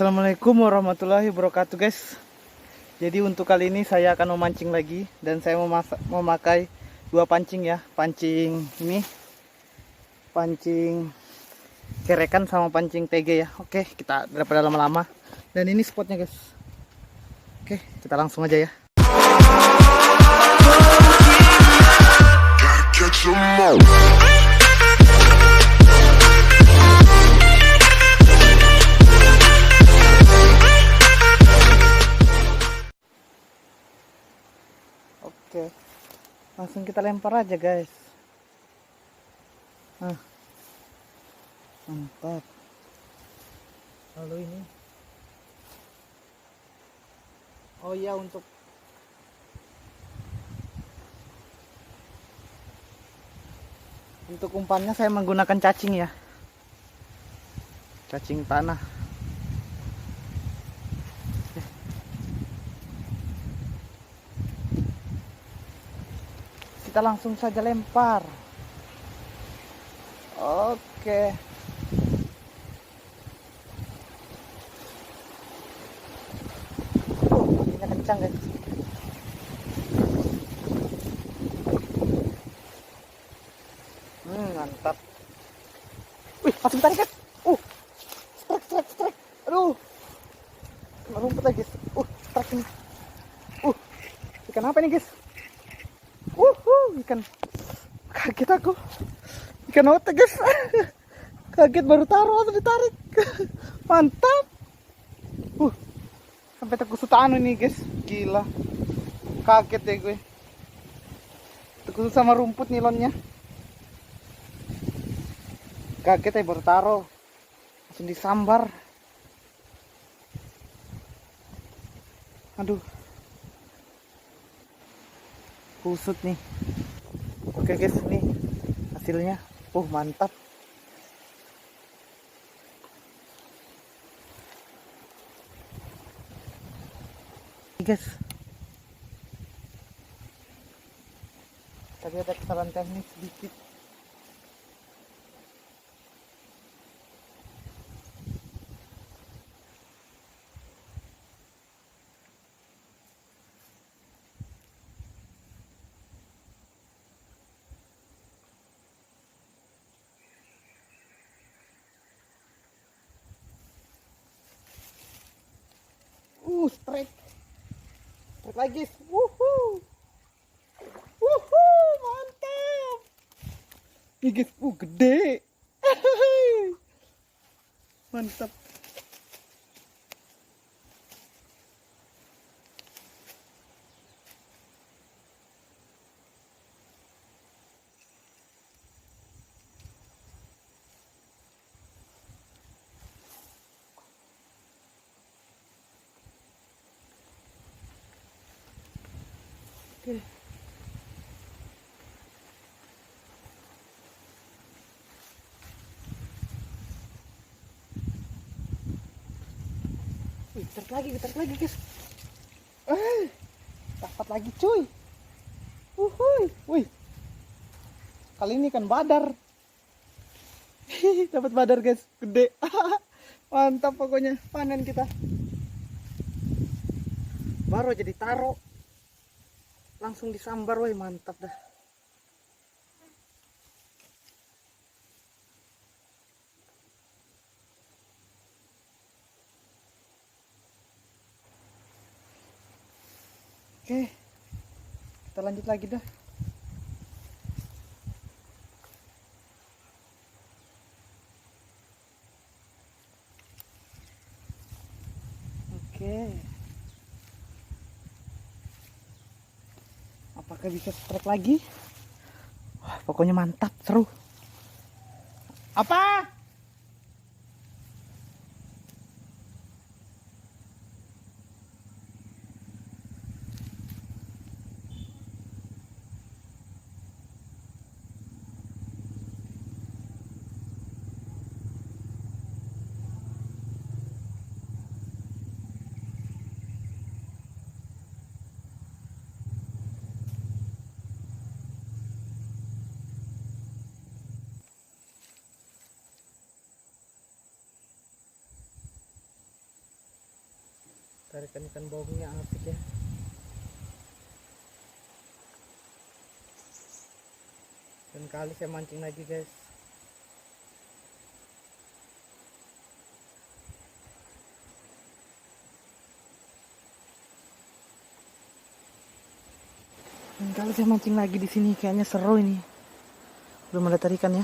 Assalamualaikum warahmatullahi wabarakatuh, guys. Jadi untuk kali ini saya akan memancing lagi, dan saya memakai dua pancing ya. Pancing ini, pancing kerekan sama pancing TG ya. Oke, kita daripada lama-lama. Dan ini spotnya, guys. Oke, kita langsung aja ya. Oke, langsung kita lempar aja, guys. Mantap. Lalu ini, oh iya, untuk umpannya saya menggunakan cacing ya, cacing tanah. Kita langsung saja lempar. Oke. Ini kencang, guys. Mantap. Wih, masih tarik, guys. Strike. Aduh. Kena rumput lagi, guys. Strike ini. Ikan apa ini, guys? Ikan. Kaget aku. Ikan otak, guys. Kaget baru taruh atau ditarik. Mantap. Sampai terkusut anu nih, guys. Gila. Kaget deh gue. Terkusut sama rumput nilonnya. Kaget ya baru taruh. Langsung disambar. Aduh. Kusut nih. Oke, guys, nih hasilnya. Mantap. Guys, tadi ada kesalahan teknis sedikit. Strike lagi, guys. Mantap. Nih, guys, gede. Mantap. Oke. Tarik lagi, guys. Dapat lagi, cuy. Wih. Kali ini kan badar. Dapat badar, guys. Gede. Mantap pokoknya. Panen kita. Baru jadi taruh. Langsung disambar, woi, mantap dah. Oke, kita lanjut lagi dah. Oke, apakah bisa strike lagi? Wah, pokoknya mantap, seru. Apa? Tarikan ikan bawangnya asik ya. Dan kali saya mancing lagi guys. Dan kali saya mancing lagi di sini, kayaknya seru ini. Belum ada tarikan ya.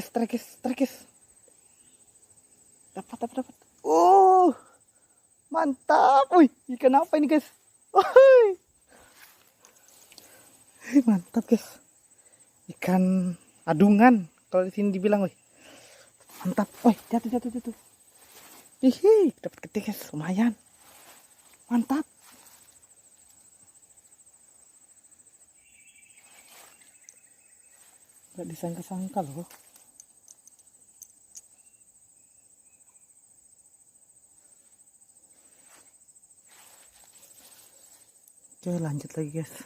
Strike. Dapat. Mantap. Wih, ikan apa ini guys? Mantap guys. Ikan adungan kalau di sini dibilang, wih. Mantap. Wih, jatuh. Hihi, dapat gede guys, lumayan. Mantap. Gak disangka-sangka loh. Oke, lanjut lagi guys.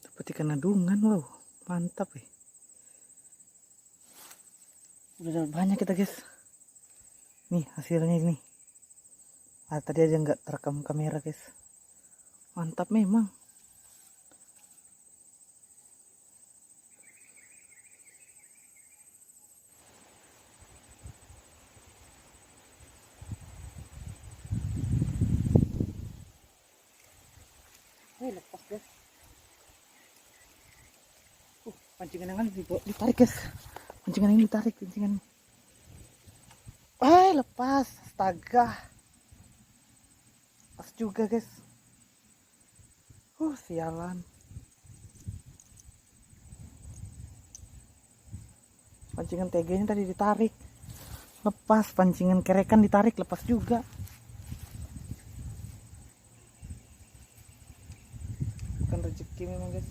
Dapat ikan adungan, wow, mantap ya. Udah banyak kita guys. Nih hasilnya ini. Tadi aja nggak terekam kamera guys. Mantap memang. Lepas guys. Pancingan yang ditarik guys. Pancingan ini ditarik. Lepas. Astaga. Pas juga guys. Sialan. Pancingan TG-nya tadi ditarik. Lepas. Pancingan kerekan ditarik. Lepas juga. Bukan rezeki memang guys.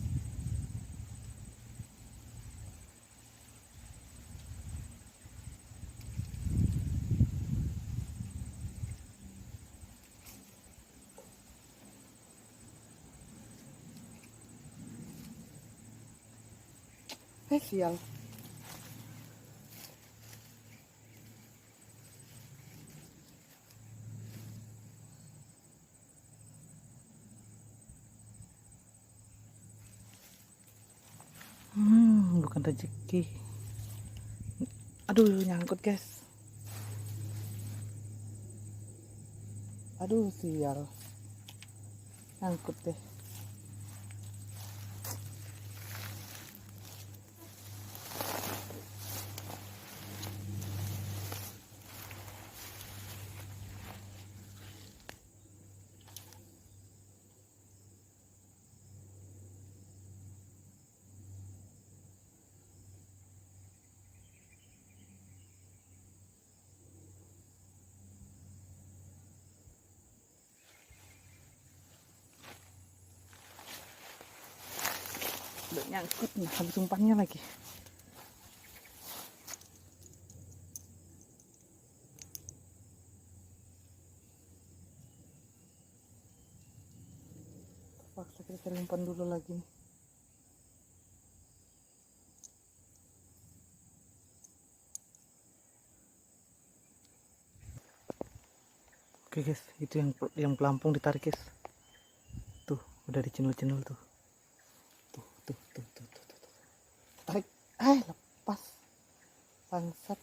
Sial. Bukan rezeki. Aduh, nyangkut guys. Aduh, sial. Nyangkut deh. Udah nyangkut nih, habis umpannya lagi. Paksa kita cari umpan dulu lagi nih. Oke guys, itu yang pelampung ditarik guys. Tuh, udah dicenul-cenul tuh. Tuh. Tarik. Lepas. Bangsat.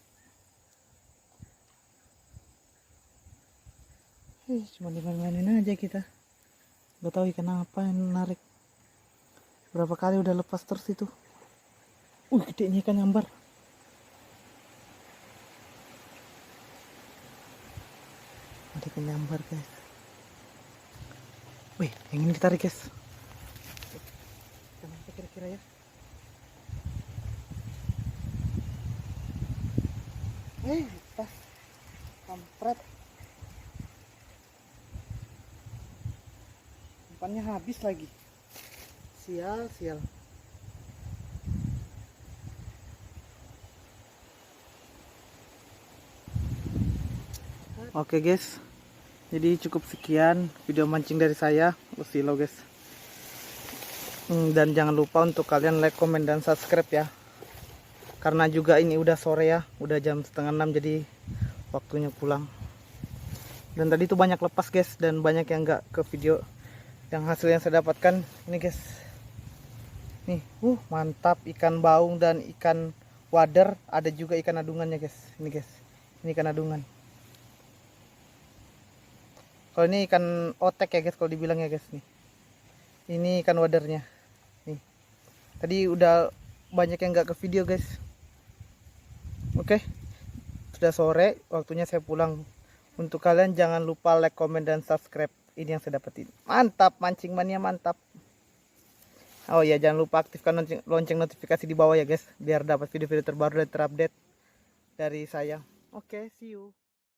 Cuma dimain-mainin aja kita. Gak tahu ikan apa yang narik. Berapa kali udah lepas terus itu. Gedenya ikan nyambar. Ada ikan nyambar guys. Wih, yang ini ditarik guys. Kenapa kira-kira ya? Pas. Kampret. Umpannya habis lagi. Sial. Oke guys, jadi cukup sekian video mancing dari saya. Silo guys. Dan jangan lupa untuk kalian like, comment, dan subscribe ya. Karena juga ini udah sore ya, udah jam 5:30 jadi waktunya pulang. Dan tadi tuh banyak lepas guys, dan banyak yang nggak ke video. Yang hasil yang saya dapatkan ini guys. Nih, mantap, ikan baung dan ikan wader, ada juga ikan adungannya guys. Ini guys, ini ikan adungan. Kalau ini ikan otek ya guys, kalau dibilang ya guys nih. Ini ikan wadernya. Nih. Tadi udah banyak yang nggak ke video guys. Oke. Sudah sore, waktunya saya pulang. Untuk kalian jangan lupa like, comment, dan subscribe. Ini yang saya dapetin. Mantap, mancing mania mantap. Oh ya, jangan lupa aktifkan lonceng notifikasi di bawah ya guys, biar dapat video-video terbaru dan terupdate dari saya. Oke, see you.